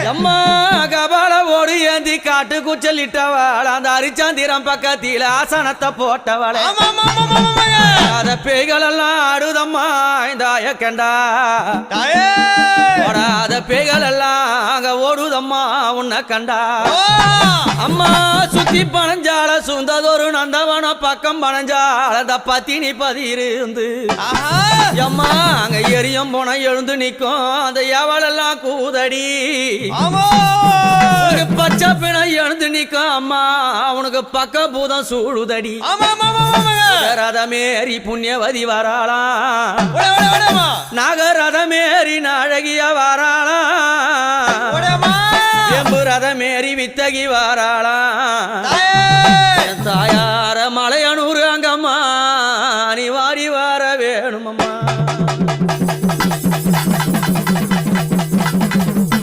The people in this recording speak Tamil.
அம்மா கபால ஓடு ஏந்தி காட்டு குச்சலிட்டவாள் அந்த அரிச்சந்திரம் பக்கத்தில ஆசனத்தை போட்டவள அத பேய்கள் எல்லாம் ஆடுதம்மா இந்த அயக்கண்டா ஓடாத பேய்கள் எல்லாம் அங்க ஓடுதம்மா உன்னை கண்டா அம்மா சுத்தி பனஞ்சால சுந்ததொரு நந்தவன பக்கம் பனஞ்சால அந்த பத்தினி பதிருந்து அம்மா அங்க எரியும் போன எழுந்து நிக்கும் அந்த எவளெல்லாம் கூதடி பச்சை பிணை எழுந்து நிக்கும் அம்மா அவனுக்கு பக்க பூதம் சூழுதடி ரதமேறி புண்ணியவதி வராளாம் நாகரதமேறி நாழகிய வராளாம் எம்பு ரதமேறி வித்தகி வராளாம் தாயார மலையனூர்